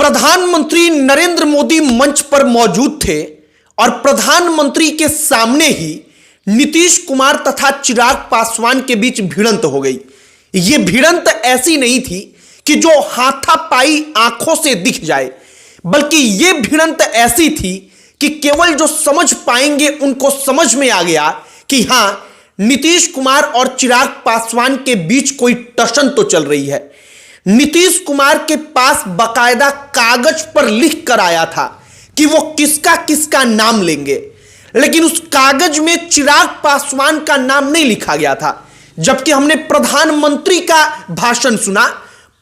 प्रधानमंत्री नरेंद्र मोदी मंच पर मौजूद थे और प्रधानमंत्री के सामने ही नीतीश कुमार तथा चिराग पासवान के बीच भिड़ंत हो गई। यह भिड़ंत ऐसी नहीं थी कि जो हाथापाई आंखों से दिख जाए, बल्कि यह भिड़ंत ऐसी थी कि केवल जो समझ पाएंगे उनको समझ में आ गया कि हां, नीतीश कुमार और चिराग पासवान के बीच कोई टशन तो चल रही है। नीतीश कुमार के पास बकायदा कागज पर लिख कर आया था कि वो किसका किसका नाम लेंगे, लेकिन उस कागज में चिराग पासवान का नाम नहीं लिखा गया था। जबकि हमने प्रधानमंत्री का भाषण सुना,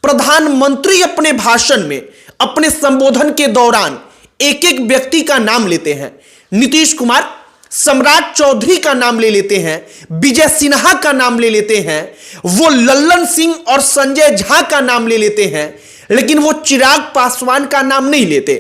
प्रधानमंत्री अपने भाषण में, अपने संबोधन के दौरान एक एक व्यक्ति का नाम लेते हैं। नीतीश कुमार सम्राट चौधरी का नाम ले लेते हैं, विजय सिन्हा का नाम ले लेते हैं, वो लल्लन सिंह और संजय झा का नाम ले लेते हैं, लेकिन वो चिराग पासवान का नाम नहीं लेते।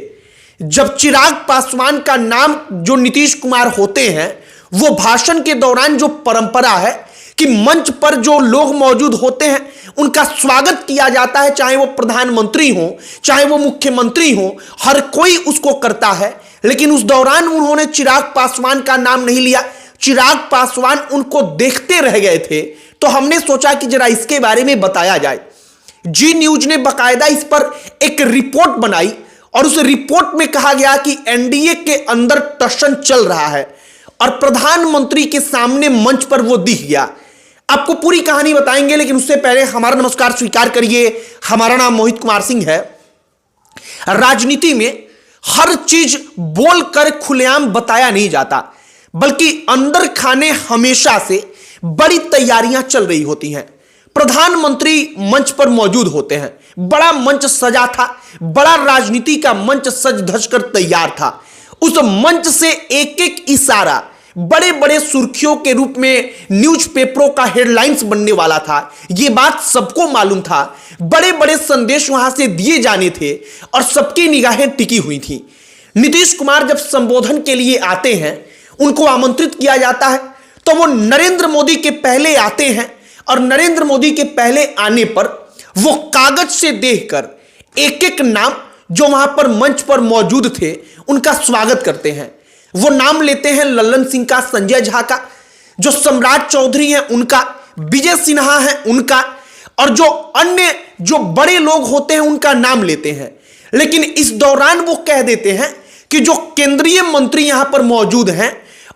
जब चिराग पासवान का नाम जो नीतीश कुमार होते हैं, वो भाषण के दौरान जो परंपरा है कि मंच पर जो लोग मौजूद होते हैं उनका स्वागत किया जाता है, चाहे वो प्रधानमंत्री हो, चाहे वो मुख्यमंत्री हो, हर कोई उसको करता है। लेकिन उस दौरान उन्होंने चिराग पासवान का नाम नहीं लिया। चिराग पासवान उनको देखते रह गए थे। तो हमने सोचा कि जरा इसके बारे में बताया जाए। जी न्यूज ने बकायदा इस पर एक रिपोर्ट बनाई और उस रिपोर्ट में कहा गया कि एनडीए के अंदर टशन चल रहा है और प्रधानमंत्री के सामने मंच पर वो दिख गया। आपको पूरी कहानी बताएंगे, लेकिन उससे पहले हमारा नमस्कार स्वीकार करिए। हमारा नाम मोहित कुमार सिंह है। राजनीति में हर चीज बोलकर खुलेआम बताया नहीं जाता, बल्कि अंदर खाने हमेशा से बड़ी तैयारियां चल रही होती हैं। प्रधानमंत्री मंच पर मौजूद होते हैं, बड़ा मंच सजा था, बड़ा राजनीति का मंच सज धज कर तैयार था। उस मंच से एक एक इशारा बड़े बड़े सुर्खियों के रूप में न्यूज़पेपरों का हेडलाइंस बनने वाला था। यह बात सबको मालूम था। बड़े बड़े संदेश वहां से दिए जाने थे और सबकी निगाहें टिकी हुई थी। नीतीश कुमार जब संबोधन के लिए आते हैं, उनको आमंत्रित किया जाता है, तो वो नरेंद्र मोदी के पहले आते हैं और नरेंद्र मोदी के पहले आने पर वो कागज से देखकर एक एक नाम जो वहां पर मंच पर मौजूद थे उनका स्वागत करते हैं। वो नाम लेते हैं लल्लन सिंह का, संजय झा का, जो सम्राट चौधरी हैं उनका, विजय सिन्हा है उनका, और जो अन्य जो बड़े लोग होते हैं उनका नाम लेते हैं। लेकिन इस दौरान वो कह देते हैं कि जो केंद्रीय मंत्री यहां पर मौजूद हैं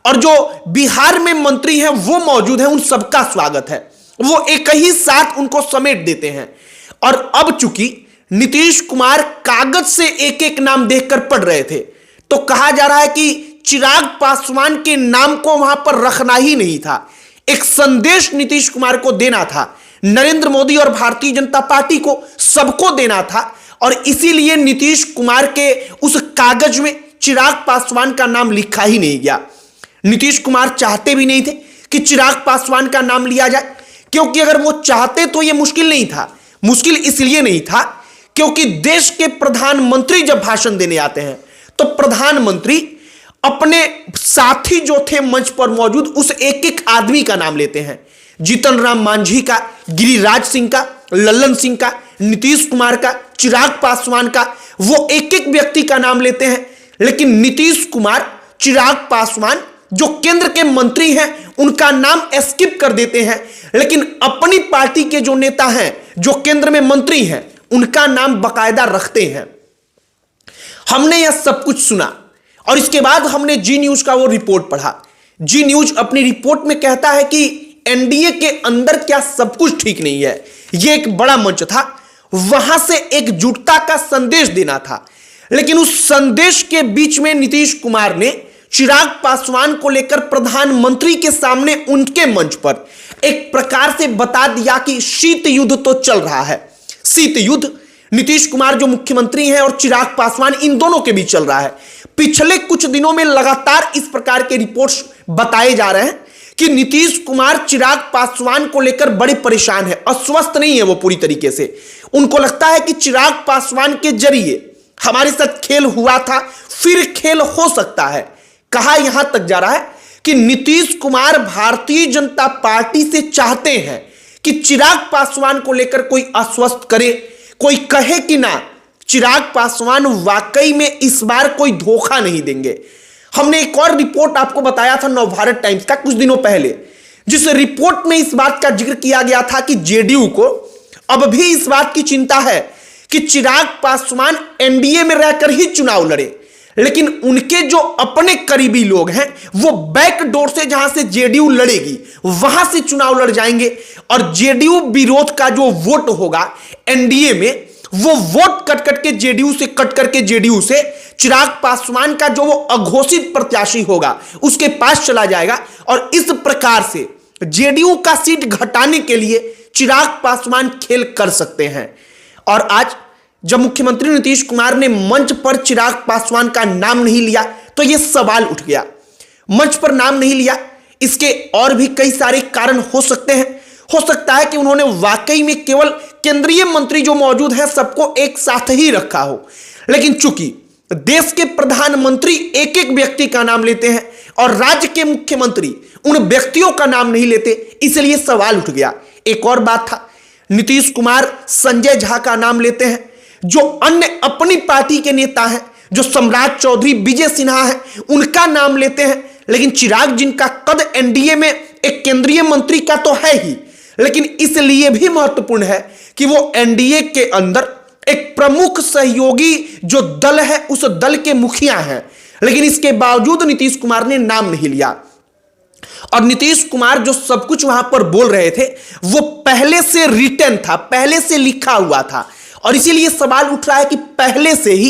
और जो बिहार में मंत्री हैं वो मौजूद हैं, उन सबका स्वागत है। वो एक ही साथ उनको समेट देते हैं। और अब चूंकि नीतीश कुमार कागज से एक एक नाम देखकर पढ़ रहे थे, तो कहा जा रहा है कि चिराग पासवान के नाम को वहां पर रखना ही नहीं था। एक संदेश नीतीश कुमार को देना था, नरेंद्र मोदी और भारतीय जनता पार्टी को, सबको देना था। और इसीलिए नीतीश कुमार के उस कागज में चिराग पासवान का नाम लिखा ही नहीं गया। नीतीश कुमार चाहते भी नहीं थे कि चिराग पासवान का नाम लिया जाए, क्योंकि अगर वो चाहते तो यह मुश्किल नहीं था। मुश्किल इसलिए नहीं था क्योंकि देश के प्रधानमंत्री जब भाषण देने आते हैं तो प्रधानमंत्री अपने साथी जो थे मंच पर मौजूद उस एक एक आदमी का नाम लेते हैं। जीतन राम मांझी का, गिरिराज सिंह का, लल्लन सिंह का, नीतीश कुमार का, चिराग पासवान का, वो एक एक व्यक्ति का नाम लेते हैं। लेकिन नीतीश कुमार, चिराग पासवान जो केंद्र के मंत्री हैं उनका नाम स्किप कर देते हैं, लेकिन अपनी पार्टी के जो नेता हैं, जो केंद्र में मंत्री हैं, उनका नाम बकायदा रखते हैं। हमने यह सब कुछ सुना और इसके बाद हमने जी न्यूज का वो रिपोर्ट पढ़ा। जी न्यूज अपनी रिपोर्ट में कहता है कि एनडीए के अंदर क्या सब कुछ ठीक नहीं है। यह एक बड़ा मंच था, वहां से एकजुटता का संदेश देना था, लेकिन उस संदेश के बीच में नीतीश कुमार ने चिराग पासवान को लेकर प्रधानमंत्री के सामने उनके मंच पर एक प्रकार से बता दिया कि शीत युद्ध तो चल रहा है। शीत युद्ध नीतीश कुमार जो मुख्यमंत्री हैं और चिराग पासवान, इन दोनों के बीच चल रहा है। पिछले कुछ दिनों में लगातार इस प्रकार के रिपोर्ट्स बताए जा रहे हैं कि नीतीश कुमार चिराग पासवान को लेकर बड़े परेशान है, अस्वस्थ नहीं है वो पूरी तरीके से। उनको लगता है कि चिराग पासवान के जरिए हमारे साथ खेल हुआ था, फिर खेल हो सकता है। कहा यहां तक जा रहा है कि नीतीश कुमार भारतीय जनता पार्टी से चाहते हैं कि चिराग पासवान को लेकर कोई आश्वस्त करे, कोई कहे कि ना चिराग पासवान वाकई में इस बार कोई धोखा नहीं देंगे। हमने एक और रिपोर्ट आपको बताया था नवभारत टाइम्स का कुछ दिनों पहले, जिस रिपोर्ट में इस बात का जिक्र किया गया था कि जेडीयू को अब भी इस बात की चिंता है कि चिराग पासवान एनडीए में रहकर ही चुनाव लड़े, लेकिन उनके जो अपने करीबी लोग हैं वो बैक डोर से जहां से जेडीयू लड़ेगी वहां से चुनाव लड़ जाएंगे और जेडीयू विरोध का जो वोट होगा एनडीए में, वो वोट कट करके जेडीयू से चिराग पासवान का जो वो अघोषित प्रत्याशी होगा उसके पास चला जाएगा और इस प्रकार से जेडीयू का सीट घटाने के लिए चिराग पासवान खेल कर सकते हैं। और आज जब मुख्यमंत्री नीतीश कुमार ने मंच पर चिराग पासवान का नाम नहीं लिया तो यह सवाल उठ गया। मंच पर नाम नहीं लिया, इसके और भी कई सारे कारण हो सकते हैं। हो सकता है कि उन्होंने वाकई में केवल केंद्रीय मंत्री जो मौजूद हैं सबको एक साथ ही रखा हो, लेकिन चूंकि देश के प्रधानमंत्री एक एक व्यक्ति का नाम लेते हैं और राज्य के मुख्यमंत्री उन व्यक्तियों का नाम नहीं लेते, इसलिए सवाल उठ गया। एक और बात था, नीतीश कुमार संजय झा का नाम लेते हैं, जो अन्य अपनी पार्टी के नेता हैं, जो सम्राट चौधरी, विजय सिन्हा हैं, उनका नाम लेते हैं, लेकिन चिराग जिनका कद एनडीए में एक केंद्रीय मंत्री का तो है ही, लेकिन इसलिए भी महत्वपूर्ण है कि वो एनडीए के अंदर एक प्रमुख सहयोगी जो दल है उस दल के मुखिया हैं, लेकिन इसके बावजूद नीतीश कुमार ने नाम नहीं लिया। और नीतीश कुमार जो सब कुछ वहां पर बोल रहे थे वो पहले से रिटन था, पहले से लिखा हुआ था, और इसीलिए सवाल उठ रहा है कि पहले से ही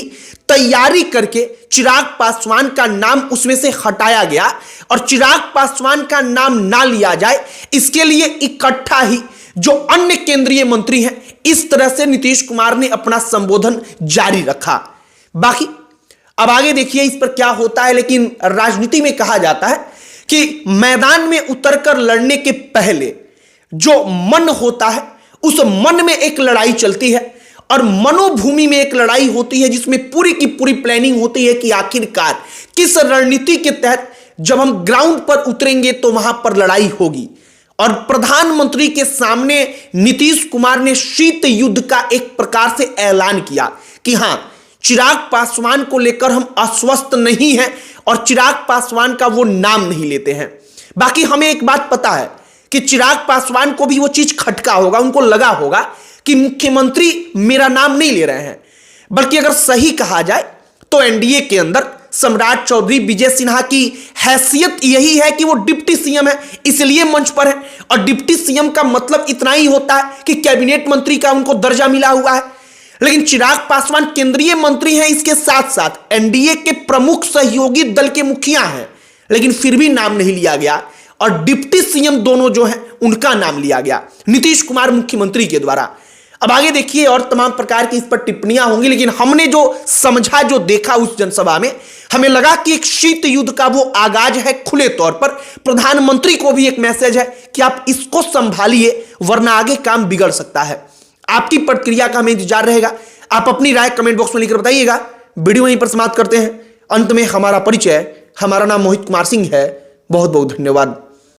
तैयारी करके चिराग पासवान का नाम उसमें से हटाया गया और चिराग पासवान का नाम ना लिया जाए, इसके लिए इकट्ठा ही जो अन्य केंद्रीय मंत्री हैं इस तरह से नीतीश कुमार ने अपना संबोधन जारी रखा। बाकी अब आगे देखिए इस पर क्या होता है, लेकिन राजनीति में कहा जाता है कि मैदान में उतरकर लड़ने के पहले जो मन होता है उस मन में एक लड़ाई चलती है और मनोभूमि में एक लड़ाई होती है जिसमें पूरी की पूरी प्लानिंग होती है कि आखिरकार किस रणनीति के तहत जब हम ग्राउंड पर उतरेंगे तो वहां पर लड़ाई होगी। और प्रधानमंत्री के सामने नीतीश कुमार ने शीत युद्ध का एक प्रकार से ऐलान किया कि हां, चिराग पासवान को लेकर हम आश्वस्त नहीं हैं और चिराग पासवान का वो नाम नहीं लेते हैं। बाकी हमें एक बात पता है कि चिराग पासवान को भी वो चीज खटका होगा, उनको लगा होगा कि मुख्यमंत्री मेरा नाम नहीं ले रहे हैं, बल्कि अगर सही कहा जाए तो एनडीए के अंदर सम्राट चौधरी, विजय सिन्हा की हैसियत यही है कि वो डिप्टी सीएम है, इसलिए मंच पर है। और डिप्टी सीएम का मतलब इतना ही होता है कि कैबिनेट मंत्री का उनको दर्जा मिला हुआ है, लेकिन चिराग पासवान केंद्रीय मंत्री हैं, इसके साथ साथ एनडीए के प्रमुख सहयोगी दल के मुखिया हैं, लेकिन फिर भी नाम नहीं लिया गया और डिप्टी सीएम दोनों जो हैं उनका नाम लिया गया नीतीश कुमार मुख्यमंत्री के द्वारा। अब आगे देखिए और तमाम प्रकार की इस पर टिप्पणियां होंगी, लेकिन हमने जो समझा, जो देखा उस जनसभा में, हमें लगा कि एक शीत युद्ध का वो आगाज है खुले तौर पर। प्रधानमंत्री को भी एक मैसेज है कि आप इसको संभालिए वरना आगे काम बिगड़ सकता है। आपकी प्रतिक्रिया का हमें इंतजार रहेगा, आप अपनी राय कमेंट बॉक्स में लिखकर बताइएगा। वीडियो यहीं पर समाप्त करते हैं। अंत में हमारा परिचय, हमारा नाम मोहित कुमार सिंह है। बहुत बहुत धन्यवाद।